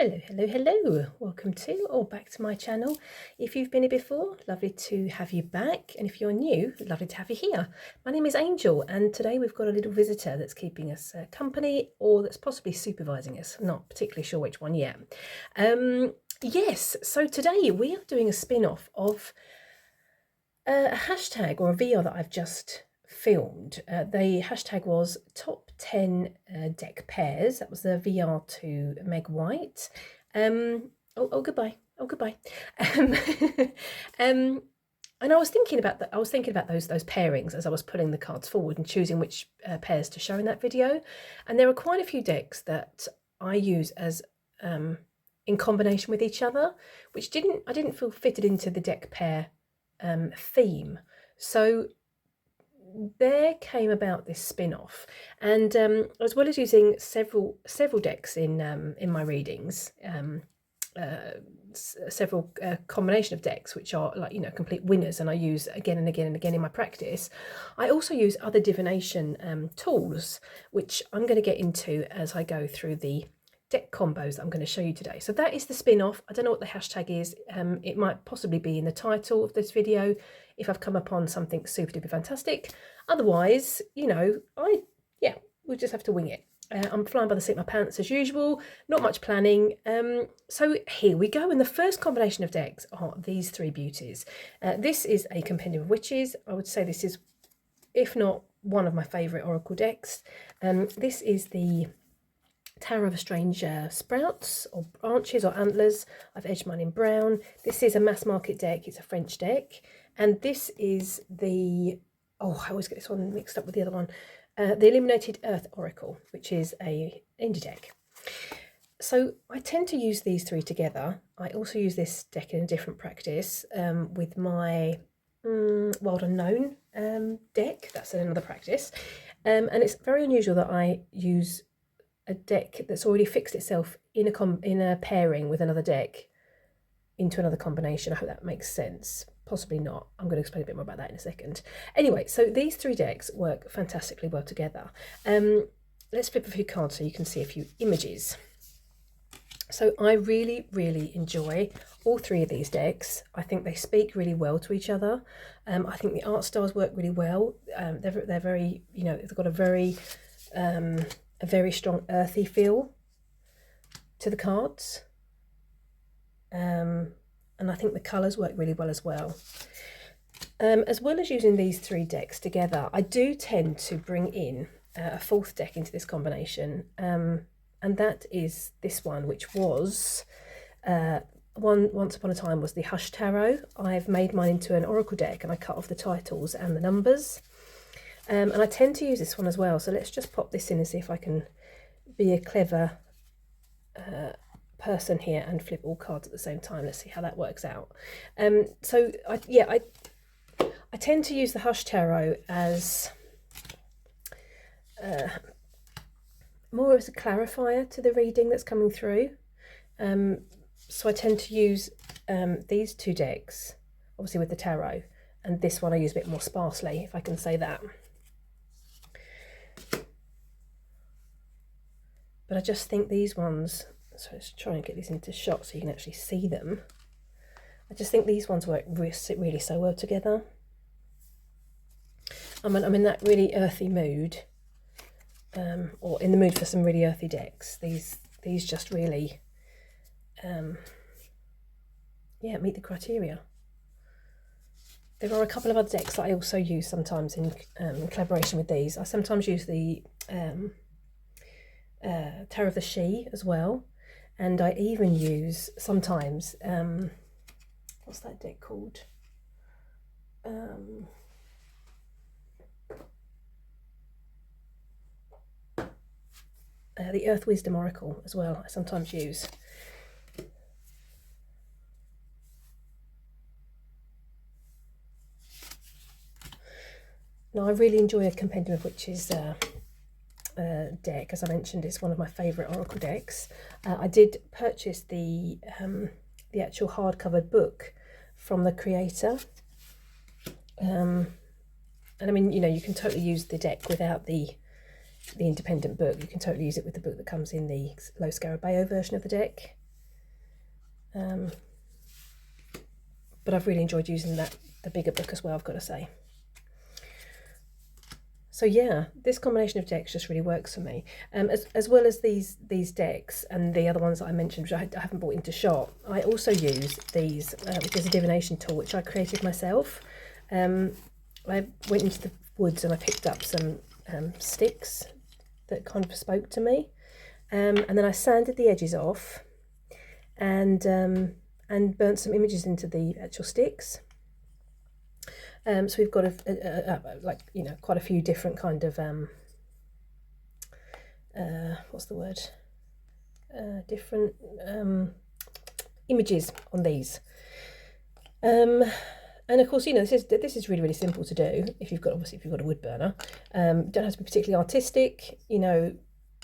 Hello, hello, hello. Welcome to or back to my channel. If you've been here before, lovely to have you back. And if you're new, lovely to have you here. My name is Angel, and today we've got a little visitor that's keeping us company, or that's possibly supervising us. Not particularly sure which one yet. Yes, so today we are doing a spin-off of a hashtag or a VR that I've just filmed. The hashtag was top 10 deck pairs. That was the VR to Meg White. Goodbye. Oh, goodbye. And I was thinking about that. I was thinking about those pairings as I was putting the cards forward and choosing which pairs to show in that video. And there are quite a few decks that I use as in combination with each other, which I didn't feel fitted into the deck pair theme. So there came about this spin-off, and as well as using several decks in my readings, several combination of decks which are, like, you know, complete winners, and I use again and again and again in my practice. I also use other divination tools, which I'm going to get into as I go through the deck combos that I'm going to show you today. So that is the spin-off. I don't know what the hashtag is. It might possibly be in the title of this video if I've come upon something super duper fantastic. Otherwise, you know, we'll just have to wing it. I'm flying by the seat of my pants as usual, not much planning. So here we go. And the first combination of decks are these three beauties. This is a Compendium of Witches. I would say this is, if not one of my favourite oracle decks. This is the Tower of Strange Sprouts or Branches or Antlers. I've edged mine in brown. This is a mass market deck. It's a French deck. And this is the, I always get this one mixed up with the other one, the Illuminated Earth Oracle, which is a indie deck. So I tend to use these three together. I also use this deck in a different practice with my Wild Unknown deck. That's another practice. And it's very unusual that I use a deck that's already fixed itself in a pairing with another deck into another combination. I hope that makes sense. Possibly not. I'm going to explain a bit more about that in a second. Anyway, so these three decks work fantastically well together. Let's flip a few cards so you can see a few images. So I really, really enjoy all three of these decks. I think they speak really well to each other. I think the art styles work really well. They're very, you know, they've got a very strong earthy feel to the cards. And I think the colours work really well as well. As well as using these three decks together, I do tend to bring in a fourth deck into this combination, and that is this one, which was once upon a time was the Hush Tarot. I've made mine into an oracle deck, and I cut off the titles and the numbers, and I tend to use this one as well. So let's just pop this in and see if I can be a clever person here and flip all cards at the same time. Let's see how that works out. So I tend to use the Hush Tarot as more as a clarifier to the reading that's coming through. So I tend to use these two decks, obviously with the tarot, and this one I use a bit more sparsely, if I can say that. But I just think these ones, so let's try and get these into shot so you can actually see them. I just think these ones work really so well together. I'm in that really earthy mood, or in the mood for some really earthy decks. These just really, meet the criteria. There are a couple of other decks that I also use sometimes in collaboration with these. I sometimes use the Tower of the She as well. And I even use sometimes, what's that deck called? The Earth Wisdom Oracle as well, I sometimes use. Now, I really enjoy a Compendium of Witches deck. As I mentioned, it's one of my favourite oracle decks. I did purchase the actual hard-covered book from the creator, and I mean, you know, you can totally use the deck without the independent book. You can totally use it with the book that comes in the Lo Scarabeo version of the deck. But I've really enjoyed using the bigger book as well, I've got to say. So yeah, this combination of decks just really works for me. As well as these decks and the other ones that I mentioned, which I haven't bought into shop, I also use these, which is a divination tool, which I created myself. I went into the woods and I picked up some sticks that kind of spoke to me. And then I sanded the edges off and burnt some images into the actual sticks. So we've got like, you know, quite a few different kind of what's the word? Different images on these. And of course, you know, this is really simple to do if you've got a wood burner. Don't have to be particularly artistic. You know,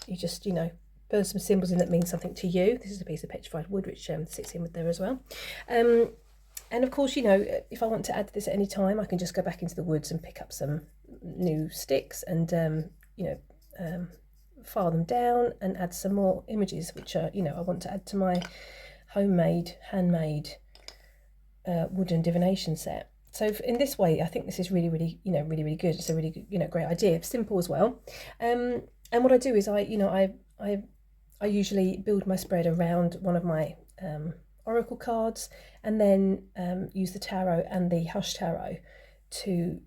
you just, you know, burn some symbols in that mean something to you. This is a piece of petrified wood which sits in with there as well. And of course, you know, if I want to add to this at any time, I can just go back into the woods and pick up some new sticks and, you know, file them down and add some more images, which are, you know, I want to add to my handmade wooden divination set. So in this way, I think this is really, you know, really good. It's a really good, you know, great idea. It's simple as well. And what I do is I usually build my spread around one of my oracle cards, and then use the tarot and the hush tarot to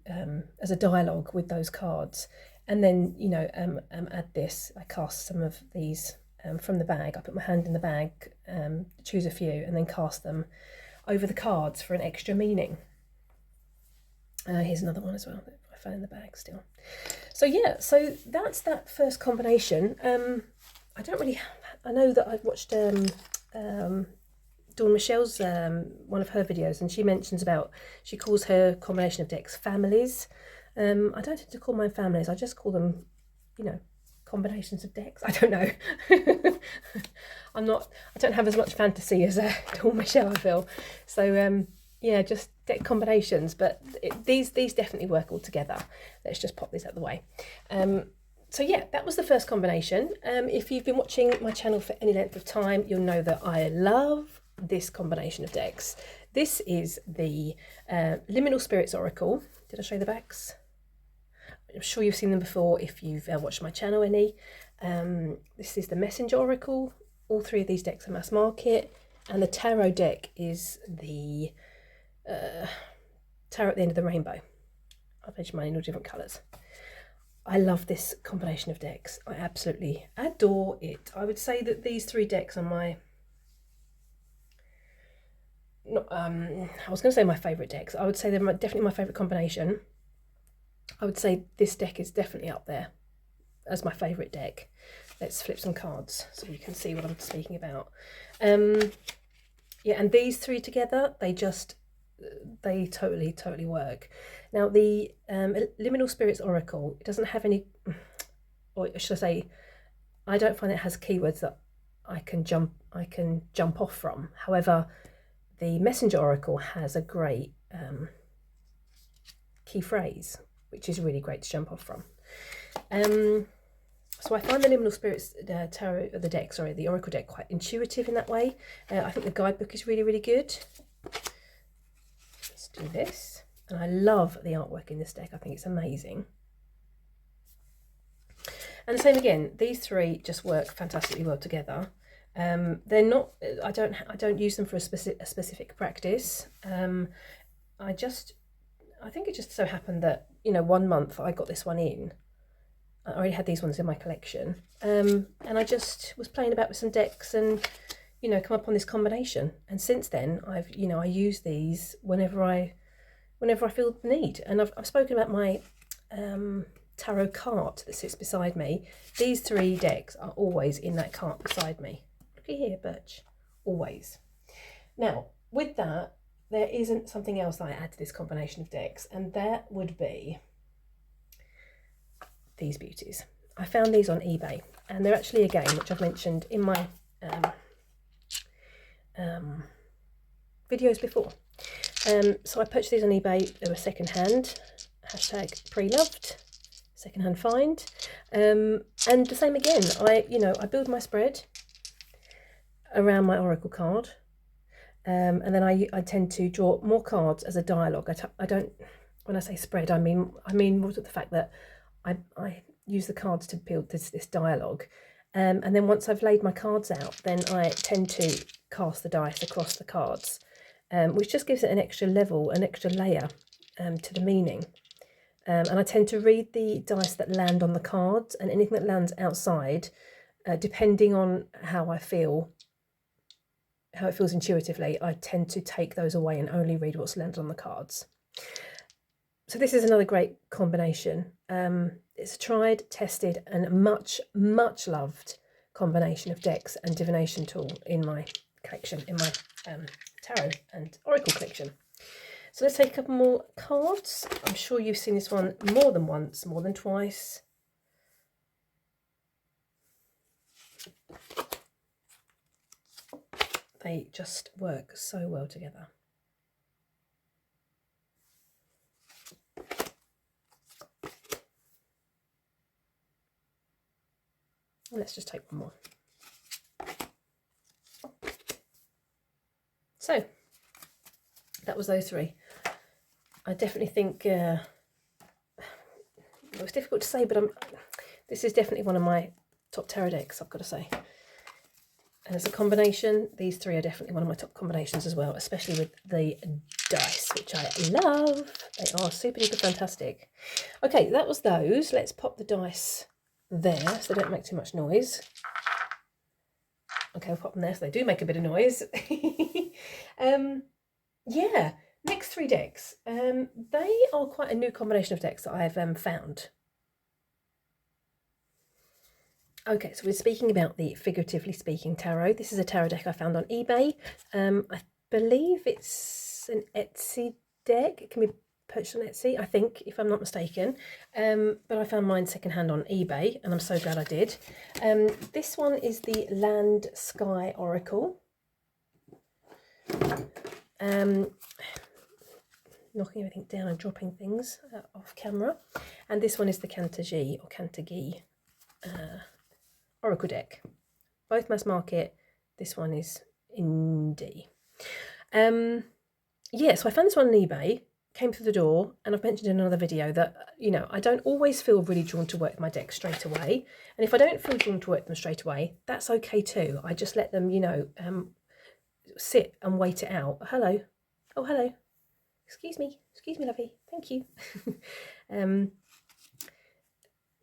as a dialogue with those cards, and then, you know, add this. I cast some of these from the bag. I put my hand in the bag, choose a few, and then cast them over the cards for an extra meaning. Here's another one as well that I found in the bag still. So yeah, so that's that first combination. I know that I've watched Dawn Michelle's one of her videos, and she mentions about, she calls her combination of decks families. I don't tend to call mine families, I just call them, you know, combinations of decks. I don't know. I don't have as much fantasy as Dawn Michelle, I feel. So yeah, just deck combinations, but these definitely work all together. Let's just pop this out of the way. So yeah, that was the first combination. If you've been watching my channel for any length of time, you'll know that I love this combination of decks. This is the Liminal Spirits Oracle. Did I show you the backs? I'm sure you've seen them before if you've watched my channel any. This is the Messenger Oracle. All three of these decks are mass market, and the tarot deck is the Tarot at the End of the Rainbow. I've edged mine in all different colours. I love this combination of decks. I absolutely adore it. I would say that these three decks are my, I was going to say my favourite decks. I would say they're definitely my favourite combination. I would say this deck is definitely up there as my favourite deck. Let's flip some cards so you can see what I'm speaking about. Yeah, and these three together, they totally work. Now the Liminal Spirits Oracle, it doesn't have any, or should I say, I don't find it has keywords that I can jump off from. However, the Messenger Oracle has a great key phrase, which is really great to jump off from. So I find the Liminal Spirits tarot, the Oracle deck, quite intuitive in that way. I think the guidebook is really good. Let's do this. And I love the artwork in this deck. I think it's amazing. And the same again, these three just work fantastically well together. They're not, I don't use them for a specific practice. I think it just so happened that, you know, 1 month I got this one in. I already had these ones in my collection. And I just was playing about with some decks and, you know, come up on this combination. And since then, I use these whenever I feel the need. And I've spoken about my tarot cart that sits beside me. These three decks are always in that cart beside me. Looky here, Birch. Always. Now, with that, there isn't something else that I add to this combination of decks, and that would be these beauties. I found these on eBay, and they're actually a game which I've mentioned in my videos before. So I purchased these on eBay. They were secondhand, #pre-loved, secondhand find. And the same again, I build my spread around my oracle card. And then I tend to draw more cards as a dialogue. I don't, when I say spread, I mean more the fact that I use the cards to build this dialogue. And then once I've laid my cards out, then I tend to cast the dice across the cards, which just gives it an extra level, an extra layer to the meaning. And I tend to read the dice that land on the cards, and anything that lands outside, depending on how I feel, how it feels intuitively, I tend to take those away and only read what's landed on the cards. So this is another great combination. It's a tried, tested, and much, much loved combination of decks and divination tool in my collection, in my tarot and oracle collection. So let's take a couple more cards. I'm sure you've seen this one more than once, more than twice. They just work so well together. Let's just take one more. So that was those three. I definitely think it was difficult to say, but this is definitely one of my top tarot decks, I've got to say. And as a combination, these three are definitely one of my top combinations as well, especially with the dice, which I love. They are super duper fantastic. Okay, that was those. Let's pop the dice there so they don't make too much noise. Okay, I'll pop them there so they do make a bit of noise. Yeah, next three decks. They are quite a new combination of decks that I've found. Okay, so we're speaking about the Figuratively Speaking Tarot. This is a tarot deck I found on eBay. I believe it's an Etsy deck. It can be purchased on Etsy, I think, if I'm not mistaken. But I found mine secondhand on eBay, and I'm so glad I did. This one is the Land Sky Oracle. Knocking everything down and dropping things off camera. And this one is the Cantagy or Cantagee Oracle deck. Both mass market. This one is indie. Yeah, so I found this one on eBay, came through the door, and I've mentioned in another video that, you know, I don't always feel really drawn to work my deck straight away. And if I don't feel drawn to work them straight away, that's okay too. I just let them, you know, sit and wait it out. Hello. Oh, hello. Excuse me, lovey. Thank you.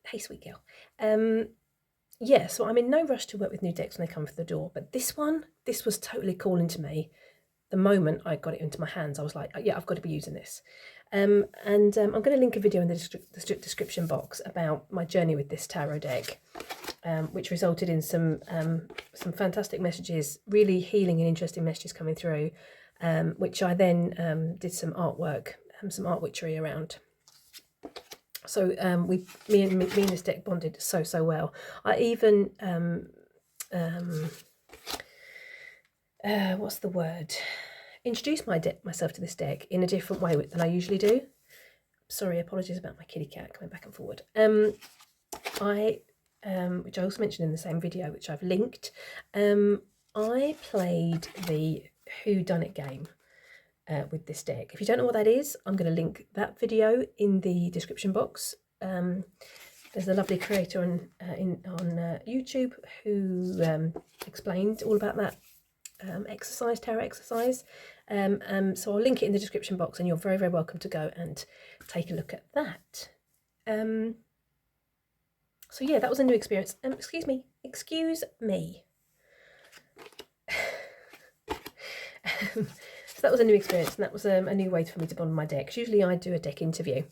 Hey, sweet girl. Yeah, so I'm in no rush to work with new decks when they come through the door, but this was totally calling to me. The moment I got it into my hands, I was like, yeah, I've got to be using this. I'm going to link a video in the description box about my journey with this tarot deck, which resulted in some fantastic messages, really healing and interesting messages coming through, which I then did some artwork, some art witchery around. So me and this deck bonded so well. I even what's the word? Introduced myself to this deck in a different way than I usually do. Sorry, apologies about my kitty cat coming back and forward. Which I also mentioned in the same video, which I've linked. I played the Who Dunnit game with this deck. If you don't know what that is, I'm going to link that video in the description box. There's a lovely creator on YouTube who explained all about that tarot exercise. So I'll link it in the description box, and you're very, very welcome to go and take a look at that. So yeah, that was a new experience. Excuse me. So that was a new experience, and that was a new way for me to bond my decks. Usually I do a deck interview.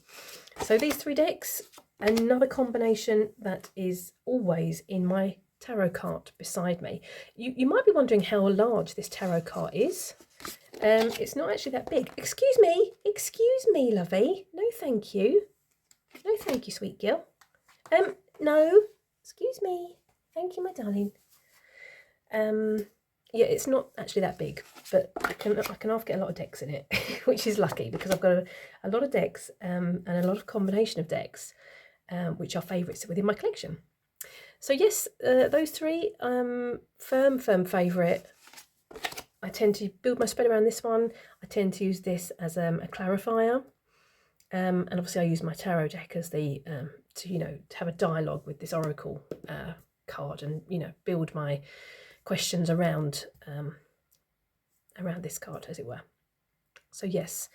So these three decks, another combination that is always in my tarot cart beside me. You might be wondering how large this tarot cart is. It's not actually that big. Excuse me, lovey. No, thank you. No, thank you, sweet girl. No, excuse me. Thank you, my darling. Yeah, it's not actually that big, but I can half get a lot of decks in it, which is lucky because I've got a lot of decks and a lot of combination of decks, which are favourites within my collection. So yes, those three, firm favourite. I tend to build my spread around this one. I tend to use this as a clarifier. And obviously I use my tarot deck as the, to have a dialogue with this oracle card and, build my questions around this card, as it were. So yes,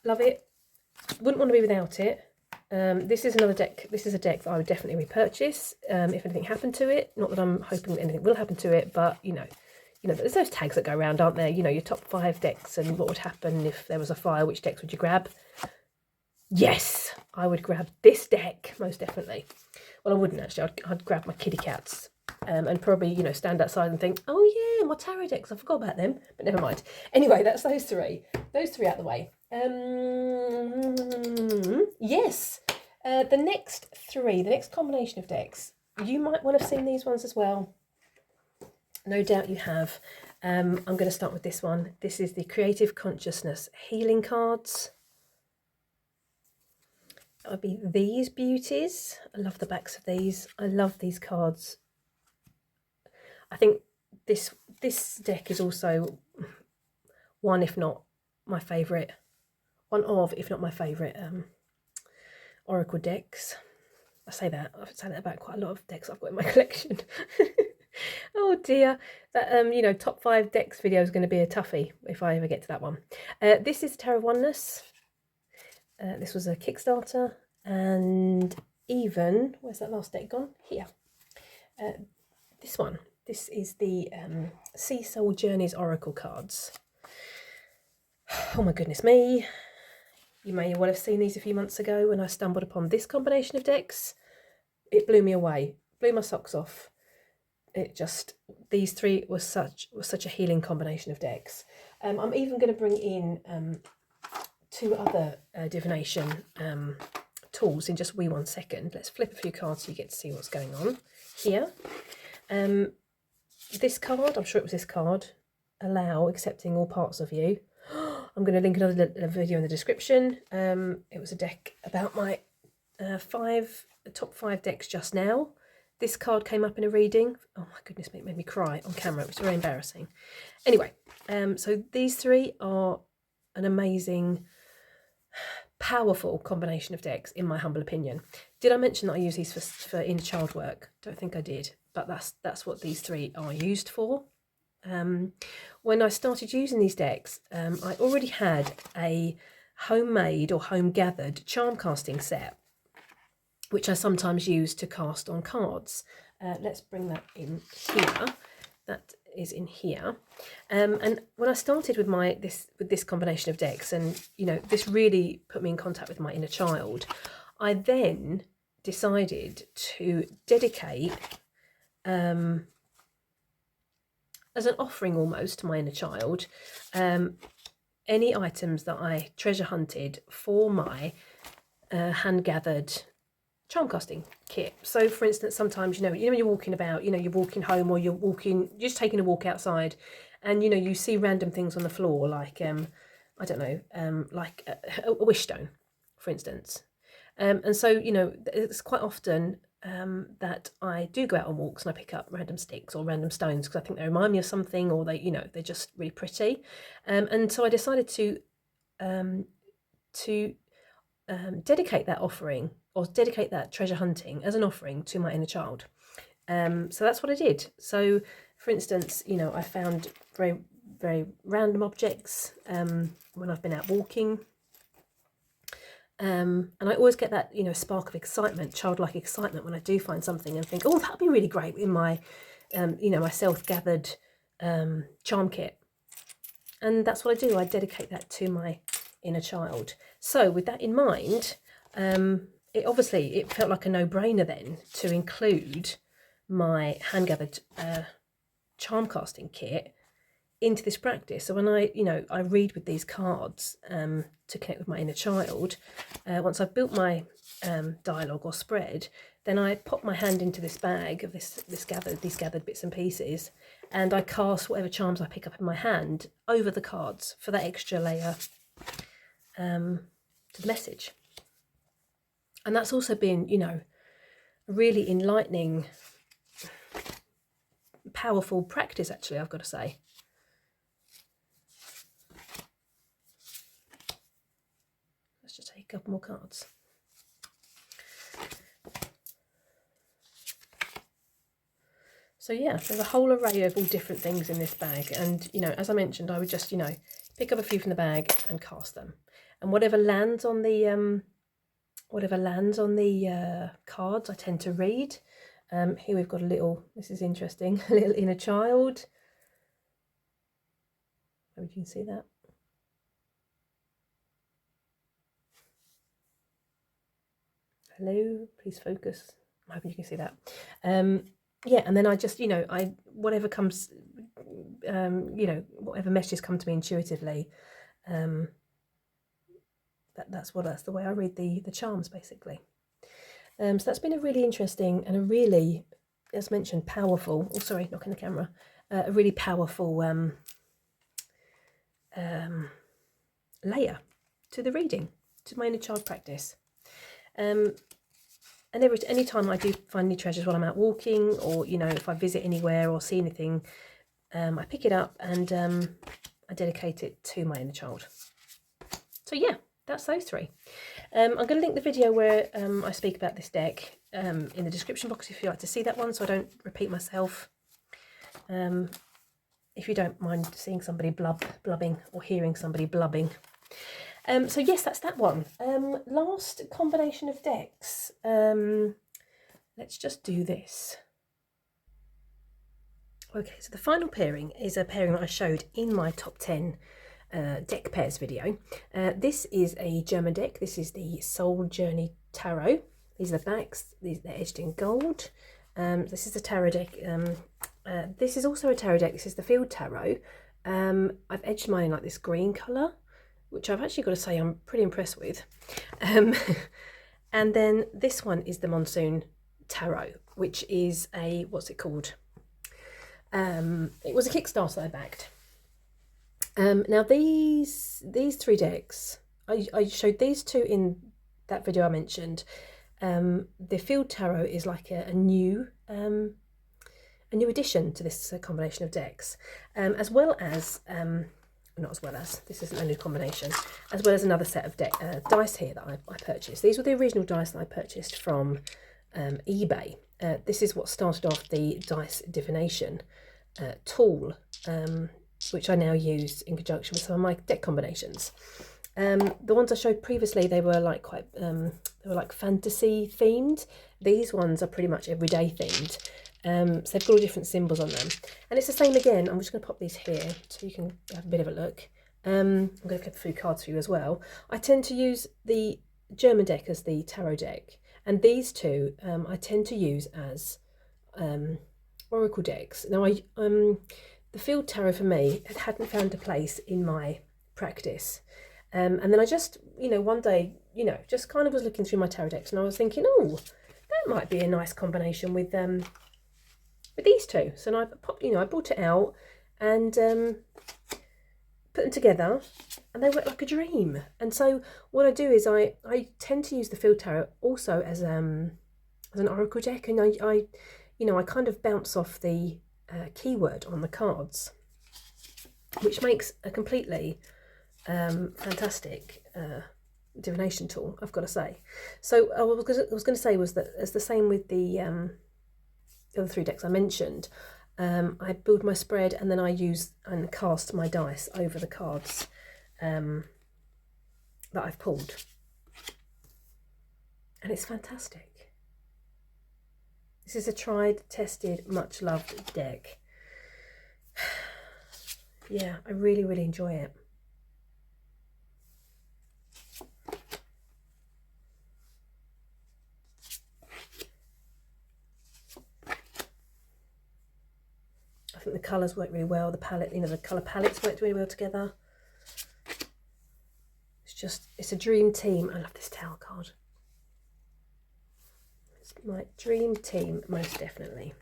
love it. Wouldn't want to be without it. This is another deck. This is a deck that I would definitely repurchase if anything happened to it. Not that I'm hoping that anything will happen to it, but there's those tags that go around, aren't there? Your top 5 decks and what would happen if there was a fire. Which decks would you grab? Yes, I would grab this deck most definitely. Well, I wouldn't actually. I'd grab my kitty cats and probably stand outside and think, oh yeah, my tarot decks. I forgot about them, but never mind. Anyway, that's those three. Those three out the way. Yes, the next combination of decks, you might want to have seen these ones as well. No doubt you have. I'm going to start with this one. This is the Creative Consciousness Healing cards. That would be these beauties. I love the backs of these. I love these cards. I think this deck is also one, if not my favourite. One of, if not my favourite, Oracle decks. I say that about quite a lot of decks I've got in my collection. Oh dear, that top 5 decks video is going to be a toughie if I ever get to that one. This is Tarot of Oneness. This was a Kickstarter, and even where's that last deck gone? Here. This one. This is the Sea Soul Journeys Oracle cards. Oh my goodness me. You may well have seen these a few months ago when I stumbled upon this combination of decks. It blew me away, blew my socks off. These three was such a healing combination of decks. I'm even going to bring in 2 other divination tools in just a wee 1 second. Let's flip a few cards so you get to see what's going on here. This card, I'm sure it was this card, allow accepting all parts of you. I'm going to link another video in the description. It was a deck about my top 5 decks just now. This card came up in a reading. Oh my goodness, it made me cry on camera. It was very embarrassing. Anyway, so these 3 are an amazing, powerful combination of decks, in my humble opinion. Did I mention that I use these for inner child work? Don't think I did, but that's what these 3 are used for. When I started using these decks, I already had a homemade or home gathered charm casting set, which I sometimes use to cast on cards. Let's bring that in here. That is in here. And when I started with this combination of decks, and this really put me in contact with my inner child, I then decided to dedicate as an offering almost to my inner child any items that I treasure hunted for my hand gathered charm casting kit. So for instance, sometimes when you're walking about, you're walking home, or you're just taking a walk outside, and you see random things on the floor, like I don't know, like a wish stone, for instance. And so it's quite often that I do go out on walks and I pick up random sticks or random stones because I think they remind me of something, or they're just really pretty. And so I decided to dedicate that offering, or dedicate that treasure hunting as an offering to my inner child. So that's what I did. So for instance, I found very, very random objects when I've been out walking. And I always get that, spark of excitement, childlike excitement, when I do find something and think, oh, that'd be really great in my, my self-gathered charm kit. And that's what I do. I dedicate that to my inner child. So with that in mind, it felt like a no-brainer then to include my hand-gathered charm casting kit into this practice. So when I read with these cards to connect with my inner child, once I've built my dialogue or spread, then I pop my hand into this bag of these gathered bits and pieces, and I cast whatever charms I pick up in my hand over the cards for that extra layer to the message. And that's also been, a really enlightening, powerful practice, actually, I've got to say. just take a couple more cards. So yeah, there's a whole array of all different things in this bag, and you know, as I mentioned, I would just, you know, pick up a few from the bag and cast them, and whatever lands on the cards, I tend to read. Here we've got a little. This is interesting. A little inner child. Maybe you can see that. Hello, please focus. I hope you can see that. Yeah, and then I just, you know, whatever comes, you know, whatever messages come to me intuitively, that's the way I read the charms, basically. So that's been a really interesting and a really, as mentioned, powerful. Oh, sorry, knocking the camera. A really powerful layer to the reading, to my inner child practice. And any time I do find new treasures while I'm out walking, or you know, if I visit anywhere or see anything, I pick it up and I dedicate it to my inner child. So yeah, that's those three. I'm going to link the video where I speak about this deck in the description box if you'd like to see that one, so I don't repeat myself. If you don't mind seeing somebody blubbing or hearing somebody blubbing. So yes, that's that one. Last combination of decks. Let's just do this. Okay, so the final pairing is a pairing that I showed in my top 10 deck pairs video. This is a German deck. This is the Soul Journey Tarot. These are the backs. They're edged in gold. This is the tarot deck. This is also a tarot deck. This is the Field Tarot. I've edged mine in like this green colour, which I've actually got to say I'm pretty impressed with. And then this one is the Monsoon Tarot, which is a, what's it called? It was a Kickstarter that I backed. Now these three decks, I showed these two in that video I mentioned. The Field Tarot is like a new addition to this combination of decks, as well as not as well as, this isn't a new combination, as well as another set of dice here that I purchased. These were the original dice that I purchased from eBay. This is what started off the dice divination tool, which I now use in conjunction with some of my deck combinations. The ones I showed previously, they were like quite, they were like fantasy themed. These ones are pretty much everyday themed. So they've got all different symbols on them, and it's the same again. I'm just going to pop these here so you can have a bit of a look. I'm going to flip a few cards for you as well. I tend to use the German deck as the tarot deck, and these two I tend to use as oracle decks. Now the Field Tarot for me hadn't found a place in my practice, and then I just, you know, one day, you know, just kind of was looking through my tarot decks, and I was thinking, oh, that might be a nice combination with these two. So I brought it out and put them together, and they work like a dream. And so what I do is I tend to use the Field Tarot also as an oracle deck, and I kind of bounce off the keyword on the cards, which makes a completely fantastic divination tool, I've got to say. So what I was going to say was that it's the same with the other three decks I mentioned. I build my spread, and then I use and cast my dice over the cards that I've pulled, and it's fantastic. This is a tried, tested, much loved deck. Yeah, I really, really enjoy it. I think the colours work really well. The palette, you know, the colour palettes worked really well together. It's a dream team. I love this Tower card. It's my dream team, most definitely.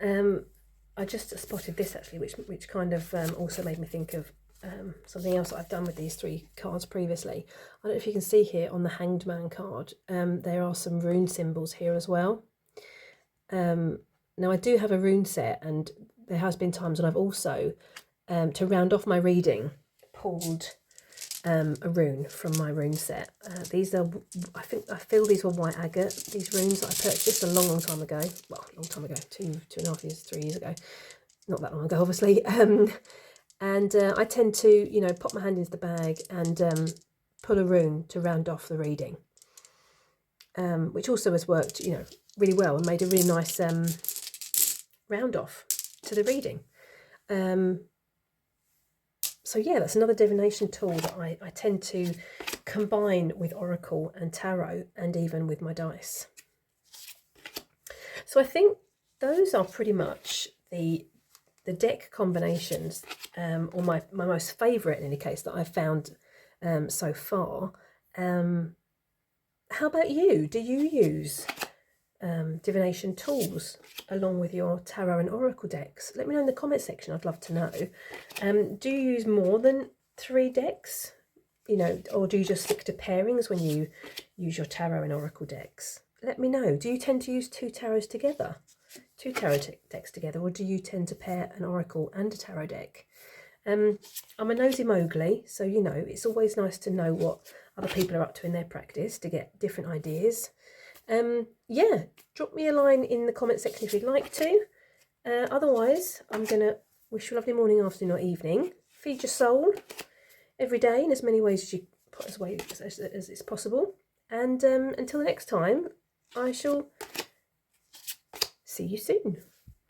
I just spotted this actually, which kind of also made me think of something else that I've done with these three cards previously. I don't know if you can see here on the Hanged Man card, there are some rune symbols here as well. Now I do have a rune set, and there has been times when I've also, to round off my reading, pulled a rune from my rune set. These are, I feel these were white agate, these runes that I purchased a long time ago. Well, a long time ago, 2.5 years, 3 years ago. Not that long ago, obviously. And I tend to, you know, pop my hand into the bag and pull a rune to round off the reading, which also has worked, you know, really well and made a really nice round off to the reading. So yeah, that's another divination tool that I tend to combine with Oracle and Tarot and even with my dice. So I think those are pretty much the deck combinations, or my most favourite in any case that I've found so far. How about you? Do you use divination tools along with your tarot and oracle decks? Let me know in the comment section. I'd love to know. Do you use more than 3 decks, you know, or do you just stick to pairings when you use your tarot and oracle decks? Let me know. Do you tend to use 2 tarots together, 2 tarot decks together, or do you tend to pair an oracle and a tarot deck? I'm a nosy Mowgli, so you know it's always nice to know what other people are up to in their practice to get different ideas. Yeah, drop me a line in the comment section if you'd like to. Otherwise, I'm going to wish you a lovely morning, afternoon or evening. Feed your soul every day in as many ways as you put as it's possible. And until the next time, I shall see you soon.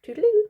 Toodaloo.